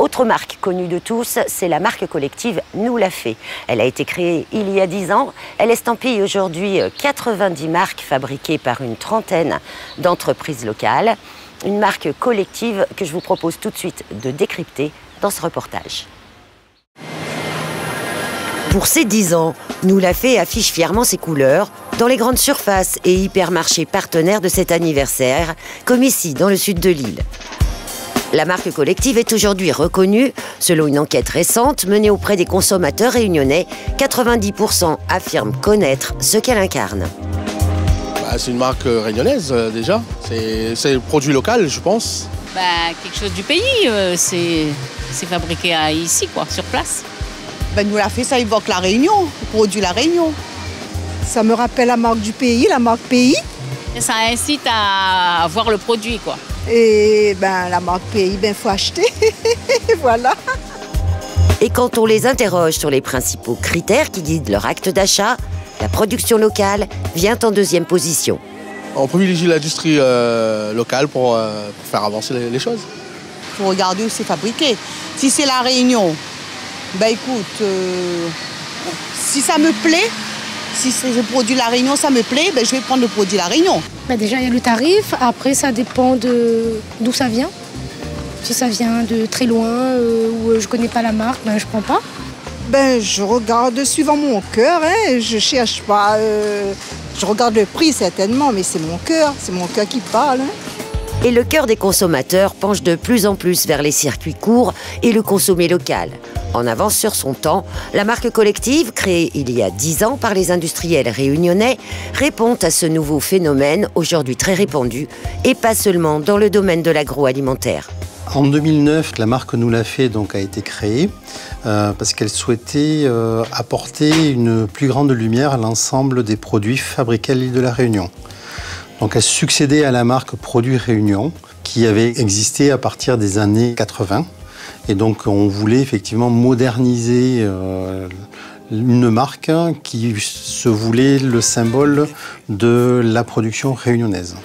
Autre marque connue de tous, c'est la marque collective Nous l'a fait. Elle a été créée il y a 10 ans. Elle estampille aujourd'hui 90 marques fabriquées par une trentaine d'entreprises locales. Une marque collective que je vous propose tout de suite de décrypter dans ce reportage. Pour ses 10 ans, Nous l'a fait affiche fièrement ses couleurs dans les grandes surfaces et hypermarchés partenaires de cet anniversaire, comme ici dans le sud de l'île. La marque collective est aujourd'hui reconnue. Selon une enquête récente menée auprès des consommateurs réunionnais, 90% affirment connaître ce qu'elle incarne. C'est une marque réunionnaise déjà, c'est le produit local je pense. Quelque chose du pays, c'est fabriqué ici quoi, sur place. Nous l'a fait, ça évoque la Réunion, le produit La Réunion. Ça me rappelle la marque du pays, la marque pays. Et ça incite à voir le produit quoi. Et la marque pays, faut acheter, voilà. Et quand on les interroge sur les principaux critères qui guident leur acte d'achat, la production locale vient en deuxième position. On privilégie l'industrie locale pour faire avancer les choses. Il faut regarder où c'est fabriqué. Si c'est La Réunion, écoute, si ça me plaît, si c'est le produit La Réunion, ça me plaît, je vais prendre le produit La Réunion. Déjà, il y a le tarif. Après, ça dépend d'où ça vient. Si ça vient de très loin, ou je connais pas la marque, je prends pas. Je regarde suivant mon cœur, je cherche pas. Je regarde le prix certainement, mais c'est mon cœur qui parle. Et le cœur des consommateurs penche de plus en plus vers les circuits courts et le consommé local. En avance sur son temps, la marque collective, créée il y a 10 ans par les industriels réunionnais, répond à ce nouveau phénomène aujourd'hui très répandu, et pas seulement dans le domaine de l'agroalimentaire. En 2009, la marque Nous l'a fait a été créée parce qu'elle souhaitait apporter une plus grande lumière à l'ensemble des produits fabriqués à l'île de la Réunion. Donc elle succédait à la marque Produits Réunion qui avait existé à partir des années 80. Et donc on voulait effectivement moderniser une marque qui se voulait le symbole de la production réunionnaise.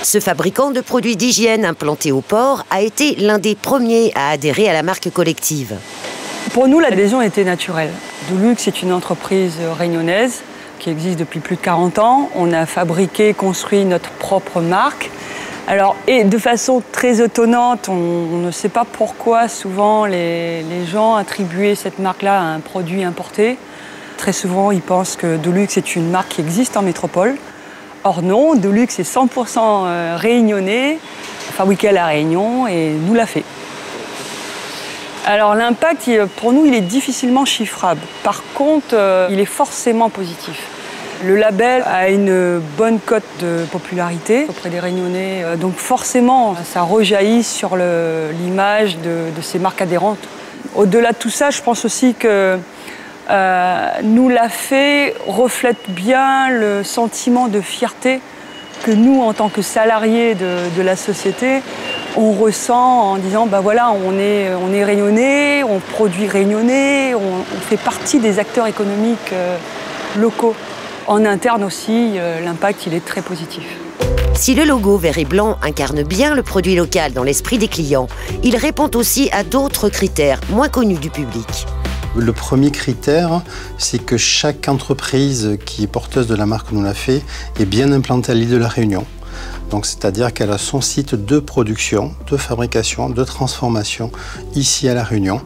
Ce fabricant de produits d'hygiène implanté au port a été l'un des premiers à adhérer à la marque collective. Pour nous, l'adhésion était naturelle. Dulux est une entreprise réunionnaise qui existe depuis plus de 40 ans. On a fabriqué, construit notre propre marque. Et de façon très étonnante, on ne sait pas pourquoi souvent les gens attribuaient cette marque-là à un produit importé. Très souvent, ils pensent que Dulux est une marque qui existe en métropole. Or non, Dulux est 100% réunionnais, fabriqué à La Réunion et Nous l'a fait. L'impact, pour nous, il est difficilement chiffrable. Par contre, il est forcément positif. Le label a une bonne cote de popularité auprès des Réunionnais. Donc forcément, ça rejaillit sur l'image de ces marques adhérentes. Au-delà de tout ça, je pense aussi que Nous l'a fait reflète bien le sentiment de fierté que nous, en tant que salariés de la société, on ressent en disant on est réunionnais, on produit réunionnais, on fait partie des acteurs économiques locaux. En interne aussi, l'impact il est très positif. Si le logo vert et blanc incarne bien le produit local dans l'esprit des clients, il répond aussi à d'autres critères moins connus du public. Le premier critère, c'est que chaque entreprise qui est porteuse de la marque Nous l'a fait est bien implantée à l'île de la Réunion. Donc, c'est-à-dire qu'elle a son site de production, de fabrication, de transformation ici à La Réunion.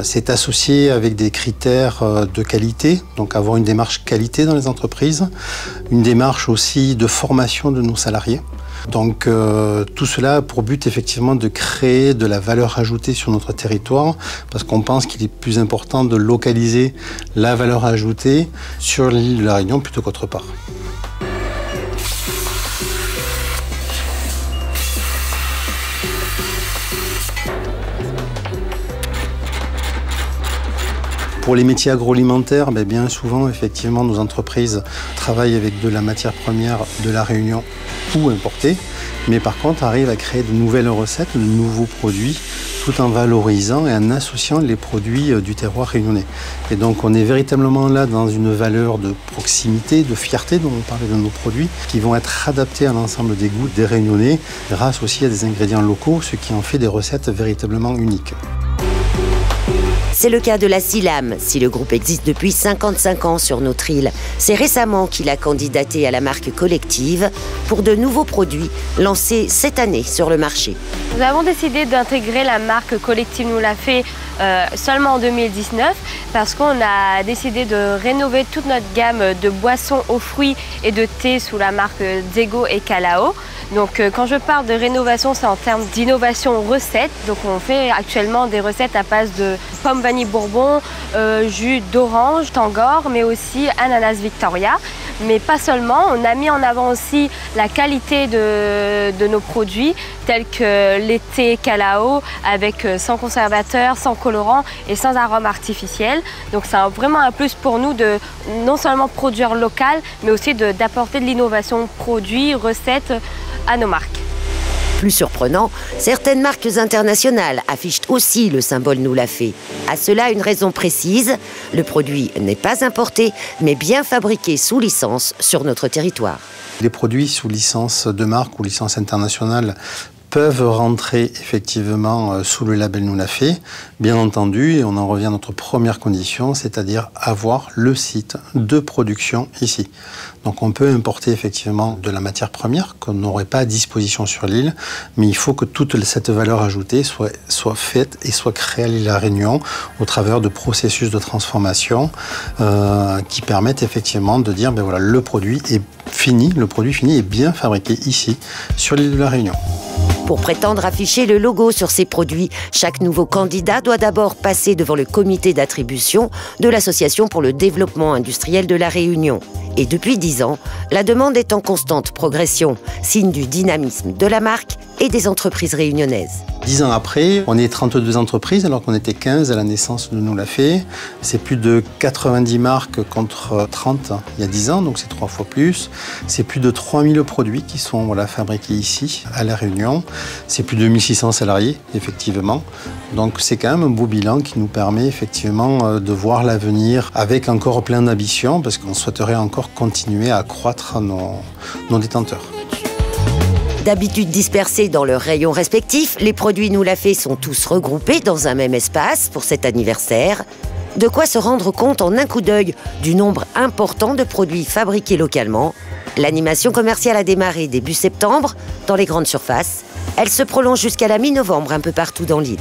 C'est associé avec des critères de qualité, donc avoir une démarche qualité dans les entreprises, une démarche aussi de formation de nos salariés. Donc tout cela a pour but effectivement de créer de la valeur ajoutée sur notre territoire parce qu'on pense qu'il est plus important de localiser la valeur ajoutée sur l'île de la Réunion plutôt qu'autre part. Pour les métiers agroalimentaires, bien souvent, effectivement, nos entreprises travaillent avec de la matière première de la Réunion ou importée. mais par contre arrive à créer de nouvelles recettes, de nouveaux produits, tout en valorisant et en associant les produits du terroir réunionnais. Et donc on est véritablement là dans une valeur de proximité, de fierté dont on parlait de nos produits, qui vont être adaptés à l'ensemble des goûts des Réunionnais, grâce aussi à des ingrédients locaux, ce qui en fait des recettes véritablement uniques. C'est le cas de la Silam. Si le groupe existe depuis 55 ans sur notre île, c'est récemment qu'il a candidaté à la marque collective pour de nouveaux produits lancés cette année sur le marché. Nous avons décidé d'intégrer la marque collective Nous l'a fait seulement en 2019 parce qu'on a décidé de rénover toute notre gamme de boissons aux fruits et de thé sous la marque Zego et Calao. Donc quand je parle de rénovation, c'est en termes d'innovation recette. Donc on fait actuellement des recettes à base de pommes vanille bourbon, jus d'orange, Tangor, mais aussi ananas Victoria. Mais pas seulement, on a mis en avant aussi la qualité de nos produits, tels que les thés Calao, avec sans conservateur, sans colorant et sans arôme artificiel. Donc c'est vraiment un plus pour nous de non seulement produire local, mais aussi d'apporter de l'innovation produit, recettes à nos marques. Plus surprenant, certaines marques internationales affichent aussi le symbole Nous l'a fait. À cela, une raison précise, le produit n'est pas importé, mais bien fabriqué sous licence sur notre territoire. Les produits sous licence de marque ou licence internationale peuvent rentrer effectivement sous le label Nous l'a fait, bien entendu, et on en revient à notre première condition, c'est-à-dire avoir le site de production ici. Donc on peut importer effectivement de la matière première qu'on n'aurait pas à disposition sur l'île, mais il faut que toute cette valeur ajoutée soit faite et soit créée à l'île La Réunion au travers de processus de transformation qui permettent effectivement de dire ben voilà, le produit fini est bien fabriqué ici, sur l'île de La Réunion. Pour prétendre afficher le logo sur ces produits, chaque nouveau candidat doit d'abord passer devant le comité d'attribution de l'Association pour le développement industriel de La Réunion. Et depuis 10 ans, la demande est en constante progression, signe du dynamisme de la marque et des entreprises réunionnaises. 10 ans après, on est 32 entreprises alors qu'on était 15 à la naissance de Nous l'a fait. C'est plus de 90 marques contre 30 il y a 10 ans, donc c'est 3 fois plus. C'est plus de 3000 produits qui sont fabriqués ici, à La Réunion. C'est plus de 1600 salariés, effectivement. Donc c'est quand même un beau bilan qui nous permet effectivement de voir l'avenir avec encore plein d'ambition parce qu'on souhaiterait encore continuer à accroître nos détenteurs. D'habitude dispersés dans leurs rayons respectifs, les produits Nous l'a fait sont tous regroupés dans un même espace pour cet anniversaire. De quoi se rendre compte en un coup d'œil du nombre important de produits fabriqués localement. L'animation commerciale a démarré début septembre dans les grandes surfaces. Elle se prolonge jusqu'à la mi-novembre un peu partout dans l'île.